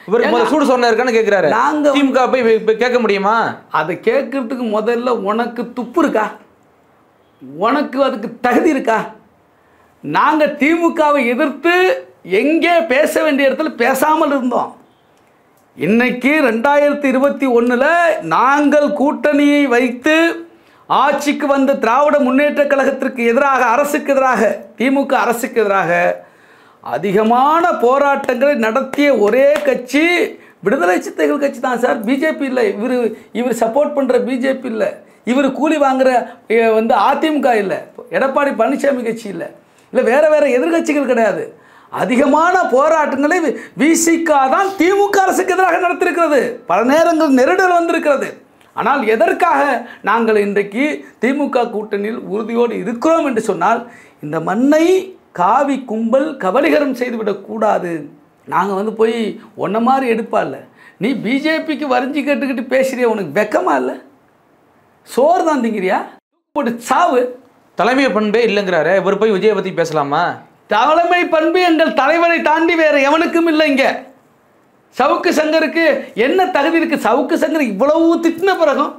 இவர் சூடு சொன்ன இருக்கான்னு கேட்குறாரு. நாங்கள் திமுக போய் கேட்க முடியுமா? அதை கேட்கறதுக்கு முதல்ல உனக்கு துப்பு இருக்கா? உனக்கு அதுக்கு தகுதி இருக்கா? நாங்கள் திமுகவை எதிர்த்து எங்கே பேச வேண்டிய இடத்துல பேசாமல் இருந்தோம். இன்னைக்கு 2021 நாங்கள் கூட்டணியை வைத்து ஆட்சிக்கு வந்த திராவிட முன்னேற்ற கழகத்திற்கு எதிராக, அரசுக்கு எதிராக, திமுக அரசுக்கு எதிராக அதிகமான போராட்டங்களை நடத்திய ஒரே கட்சி விடுதலை சிறுத்தைகள் கட்சி தான் சார். பிஜேபி இல்லை. இவர் சப்போர்ட் பண்ணுற பிஜேபி இல்லை, இவர் கூலி வாங்குகிற வந்து அதிமுக இல்லை, எடப்பாடி பழனிசாமி கட்சி இல்லை, இல்லை வேறு எதிர்கட்சிகள் கிடையாது. அதிகமான போராட்டங்களை விசிக தான் திமுக அரசுக்கு எதிராக நடத்திருக்கிறது. பல நேரங்கள் நெருடல் வந்திருக்கிறது. ஆனால் எதற்காக நாங்கள் இன்றைக்கு திமுக கூட்டணியில் உறுதியோடு இருக்கிறோம் என்று சொன்னால், இந்த மண்ணை காவி கும்பல் கபலீகரம் செய்துவிடக்கூடாது. நாங்கள் வந்து போய் ஒன்றை மாதிரி எடுப்பா இல்லை. நீ பிஜேபிக்கு வரைஞ்சி கேட்டுக்கிட்டு பேசுறிய, உனக்கு வெக்கமா இல்லை? சோறு தான் திங்கிறியா? போட்டு சாவு. தலைமை பண்பே இல்லைங்கிறாரு. இவர் போய் விஜயை பற்றி பேசலாமா? தலைமை பண்பு எங்கள் தலைவரை தாண்டி வேறு எவனுக்கும் இல்லை. இங்கே சவுக்கு சங்கருக்கு என்ன தகுதி இருக்குது? சவுக்கு சங்கர் இவ்வளவு திட்டின பிறகும்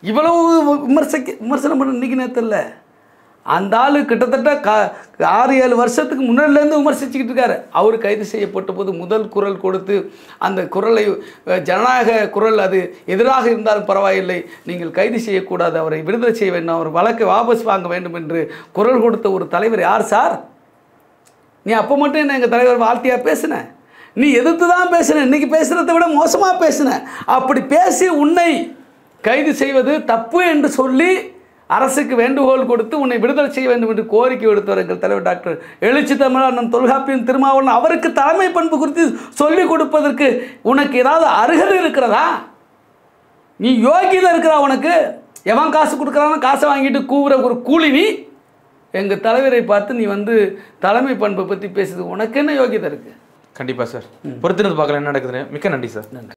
இவ்வளவு விமர்சனம் பண்ண இன்றைக்கி நேரத்தில் இல்லை. அந்த ஆள் கிட்டத்தட்ட 6-7 வருஷத்துக்கு முன்னாடிலேருந்து விமர்சிச்சுக்கிட்டு இருக்காரு. அவர் கைது செய்யப்பட்ட போது முதல் குரல் கொடுத்து அந்த குரலை, ஜனநாயக குரல், அது எதிராக இருந்தாலும் பரவாயில்லை, நீங்கள் கைது செய்யக்கூடாது, அவரை விடுதலை செய்ய வேண்டும், அவர் வழக்கை வாபஸ் வாங்க வேண்டும் என்று குரல் கொடுத்த ஒரு தலைவர் யார் சார்? நீ அப்போ மட்டும் என்ன எங்கள் தலைவர் வாழ்த்தியாக பேசுன? நீ எதிர்த்து தான் பேசுன. இன்றைக்கி பேசுகிறத விட மோசமாக பேசுன. அப்படி பேசி உன்னை கைது செய்வது தப்பு என்று சொல்லி அரசுக்கு வேண்டுகோள் கொடுத்து உன்னை விடுதலை செய்ய வேண்டும் என்று கோரிக்கை விடுத்தவர் எங்கள் தலைவர் டாக்டர் எழுச்சி தமிழ் தொல்காப்பியன் திருமாவளவன். அவருக்கு தலைமை பண்பு குறித்து சொல்லிக் கொடுப்பதற்கு உனக்கு ஏதாவது அருகதை இருக்கிறதா? நீ யோகியதை இருக்கிறா உனக்கு? எவன் காசு கொடுக்குறான்னு காசை வாங்கிட்டு கூவுற ஒரு கூலி நீ. எங்கள் தலைவரை பார்த்து நீ வந்து தலைமை பண்பை பற்றி பேசுது, உனக்கு என்ன யோகியதை இருக்குது? கண்டிப்பாக சார், பொறுத்திருந்து பார்க்கலாம் என்ன நடக்குதுன்னு. மிக்க நன்றி சார். நன்றி.